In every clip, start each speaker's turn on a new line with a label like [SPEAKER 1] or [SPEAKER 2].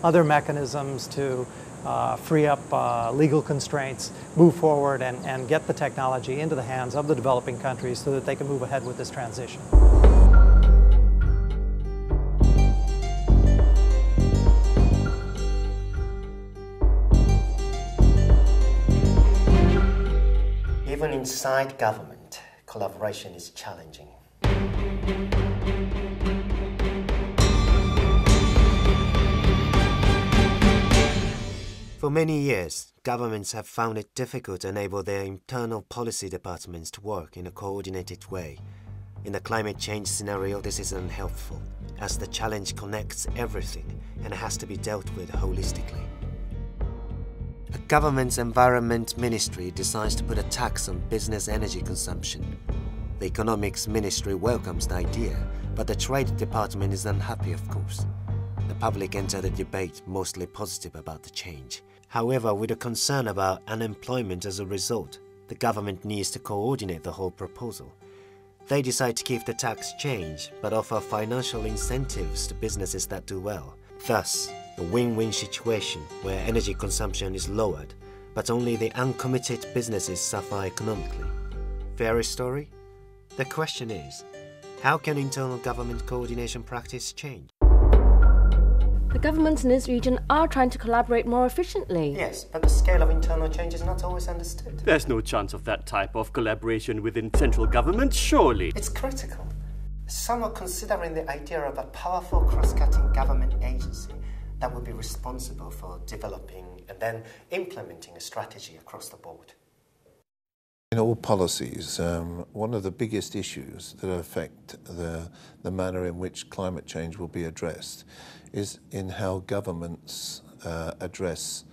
[SPEAKER 1] other mechanisms to free up legal constraints, move forward and get the technology into the hands of the developing countries so that they can move ahead with this transition.
[SPEAKER 2] Even inside government, collaboration is challenging. For many years, governments have found it difficult to enable their internal policy departments to work in a coordinated way. In the climate change scenario, this is unhelpful, as the challenge connects everything and has to be dealt with holistically. A government's environment ministry decides to put a tax on business energy consumption. The economics ministry welcomes the idea, but the trade department is unhappy, of course. The public enter the debate mostly positive about the change. However, with a concern about unemployment as a result, the government needs to coordinate the whole proposal. They decide to keep the tax change, but offer financial incentives to businesses that do well. Thus, a win-win situation where energy consumption is lowered, but only the uncommitted businesses suffer economically. Fairy story? The question is, how can internal government coordination practice change?
[SPEAKER 3] The governments in this region are trying to collaborate more efficiently.
[SPEAKER 2] Yes, but the scale of internal change is not always understood.
[SPEAKER 4] There's no chance of that type of collaboration within central government, surely.
[SPEAKER 2] It's critical. Some are considering the idea of a powerful cross-cutting government agency that would be responsible for developing and then implementing a strategy across the board.
[SPEAKER 5] In all policies, one of the biggest issues that affect the manner in which climate change will be addressed is in how governments address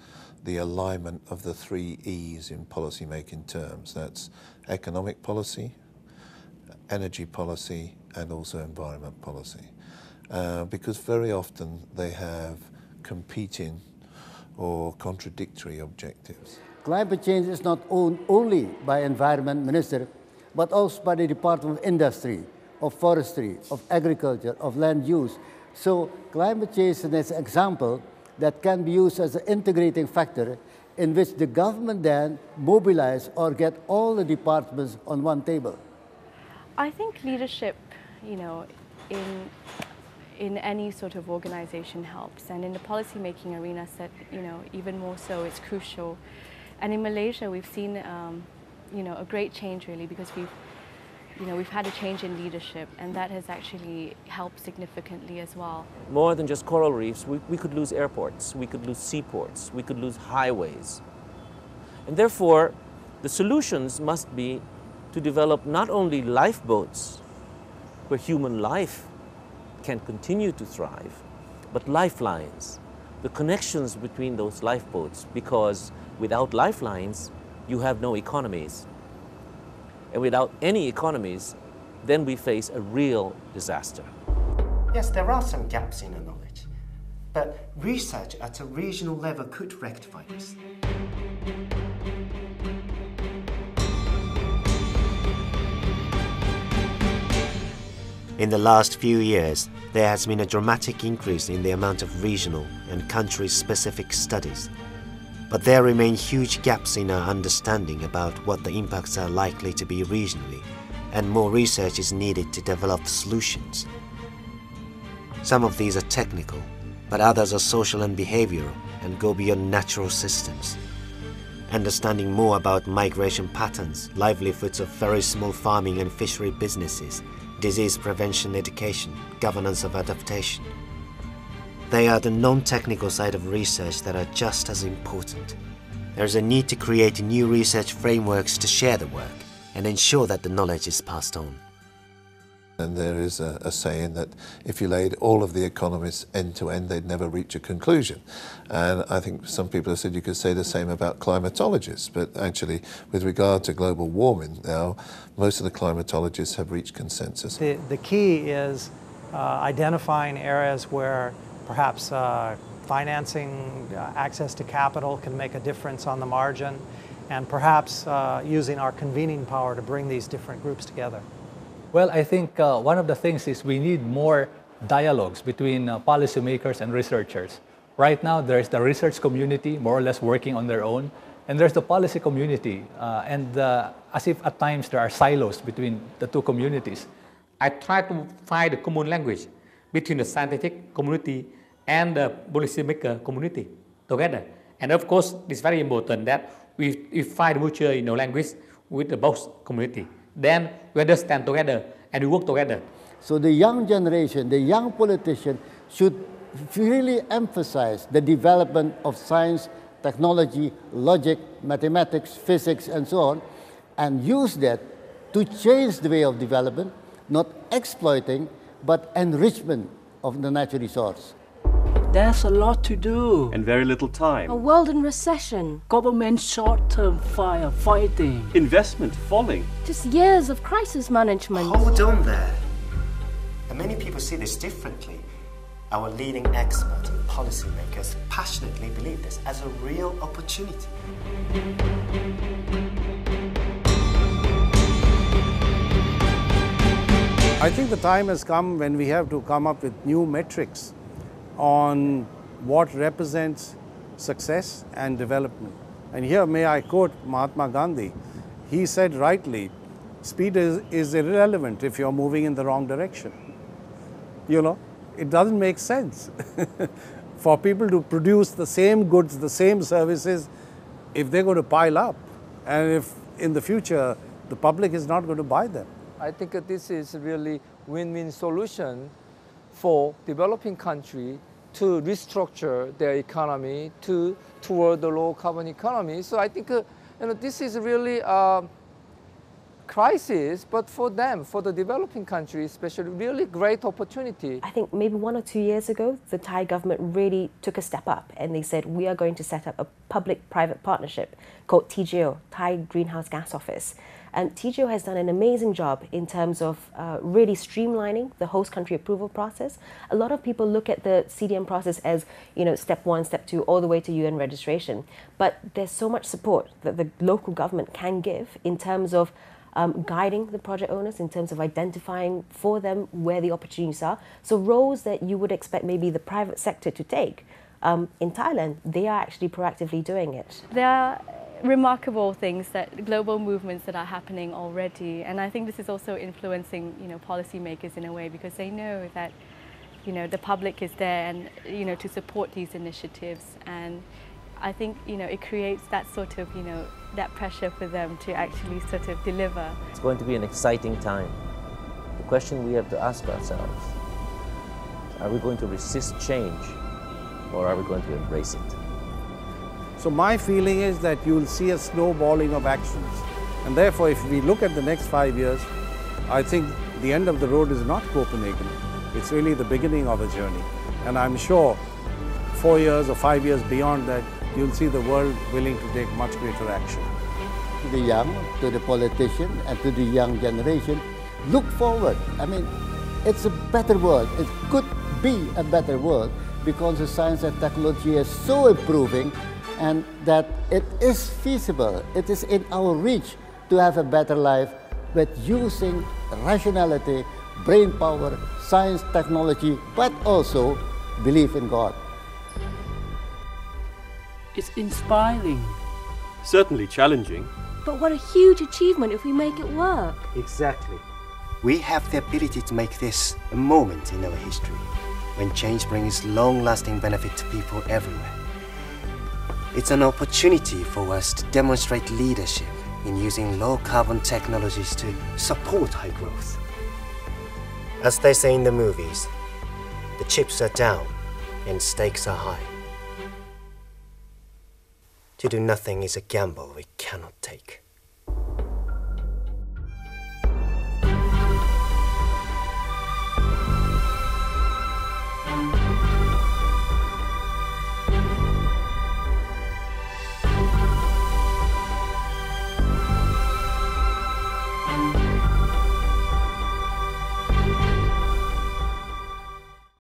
[SPEAKER 5] the alignment of the 3 E's in policy-making terms. That's economic policy, energy policy, and also environment policy. Because very often they have competing or contradictory objectives.
[SPEAKER 6] Climate change is not owned only by Environment Minister, but also by the Department of Industry, of Forestry, of Agriculture, of Land Use. So climate change is an example that can be used as an integrating factor in which the government then mobilize or get all the departments on one table.
[SPEAKER 7] I think leadership, in any sort of organization helps, and in the policy-making arena, even more so, it's crucial. And in Malaysia, we've seen, a great change really, because we've had a change in leadership, and that has actually helped significantly as well.
[SPEAKER 8] More than just coral reefs, we could lose airports, we could lose seaports, we could lose highways. And therefore, the solutions must be to develop not only lifeboats where human life can continue to thrive, but lifelines, the connections between those lifeboats, because without lifelines, you have no economies. And without any economies, then we face a real disaster.
[SPEAKER 2] Yes, there are some gaps in the knowledge, but research at a regional level could rectify this. In the last few years, there has been a dramatic increase in the amount of regional and country-specific studies. But there remain huge gaps in our understanding about what the impacts are likely to be regionally, and more research is needed to develop solutions. Some of these are technical, but others are social and behavioral and go beyond natural systems. Understanding more about migration patterns, livelihoods of very small farming and fishery businesses, disease prevention education, governance of adaptation. They are the non-technical side of research that are just as important. There is a need to create new research frameworks to share the work and ensure that the knowledge is passed on.
[SPEAKER 5] And there is a saying that if you laid all of the economists end to end, they'd never reach a conclusion. And I think some people have said you could say the same about climatologists, but actually with regard to global warming now, most of the climatologists have reached consensus.
[SPEAKER 1] The key is identifying areas where perhaps financing, access to capital can make a difference on the margin, and perhaps using our convening power to bring these different groups together.
[SPEAKER 9] Well, I think one of the things is we need more dialogues between policymakers and researchers. Right now, there's the research community more or less working on their own, and there's the policy community, as if at times there are silos between the two communities.
[SPEAKER 10] I try to find a common language between the scientific community and the policymaker community together. And of course, it's very important that we find mutual language with the both community. Then we understand together and we work together.
[SPEAKER 6] So the young generation, the young politician should really emphasize the development of science, technology, logic, mathematics, physics, and so on, and use that to change the way of development, not exploiting, but enrichment of the natural resource.
[SPEAKER 11] There's a lot to do.
[SPEAKER 4] And very little time.
[SPEAKER 3] A world in recession.
[SPEAKER 11] Government short-term firefighting.
[SPEAKER 4] Investment falling.
[SPEAKER 3] Just years of crisis management.
[SPEAKER 2] Hold on there. And many people see this differently. Our leading experts and policymakers passionately believe this as a real opportunity.
[SPEAKER 12] I think the time has come when we have to come up with new metrics on what represents success and development. And here may I quote Mahatma Gandhi. He said rightly, speed is irrelevant if you're moving in the wrong direction. It doesn't make sense for people to produce the same goods, the same services, if they're going to pile up, and if in the future the public is not going to buy them.
[SPEAKER 13] I think this is really win-win solution for developing country to restructure their economy toward the low carbon economy. So I think this is really a crisis, but for them, for the developing countries, especially, really great opportunity.
[SPEAKER 14] I think maybe 1 or 2 years ago, the Thai government really took a step up and they said, we are going to set up a public-private partnership called TGO, Thai Greenhouse Gas Office. And TGO has done an amazing job in terms of really streamlining the host country approval process. A lot of people look at the CDM process as, step 1, step 2, all the way to UN registration. But there's so much support that the local government can give in terms of guiding the project owners, in terms of identifying for them where the opportunities are. So roles that you would expect maybe the private sector to take, in Thailand, they are actually proactively doing it.
[SPEAKER 7] There are remarkable things, global movements that are happening already, and I think this is also influencing policymakers in a way, because they know that the public is there and to support these initiatives, and I think it creates that sort of that pressure for them to actually sort of deliver.
[SPEAKER 8] It's going to be an exciting time. The question we have to ask ourselves, are we going to resist change or are we going to embrace it?
[SPEAKER 12] So my feeling is that you'll see a snowballing of actions. And therefore, if we look at the next 5 years, I think the end of the road is not Copenhagen. It's really the beginning of a journey. And I'm sure 4 years or 5 years beyond that, you'll see the world willing to take much greater action.
[SPEAKER 6] To the young, to the politician, and to the young generation, look forward. I mean, it's a better world. It could be a better world because the science and technology is so improving, and that it is feasible, it is in our reach to have a better life with using rationality, brain power, science, technology, but also belief in God.
[SPEAKER 11] It's inspiring.
[SPEAKER 4] Certainly challenging.
[SPEAKER 3] But what a huge achievement if we make it work.
[SPEAKER 2] Exactly. We have the ability to make this a moment in our history when change brings long-lasting benefit to people everywhere. It's an opportunity for us to demonstrate leadership in using low-carbon technologies to support high growth. As they say in the movies, the chips are down and stakes are high. To do nothing is a gamble we cannot take.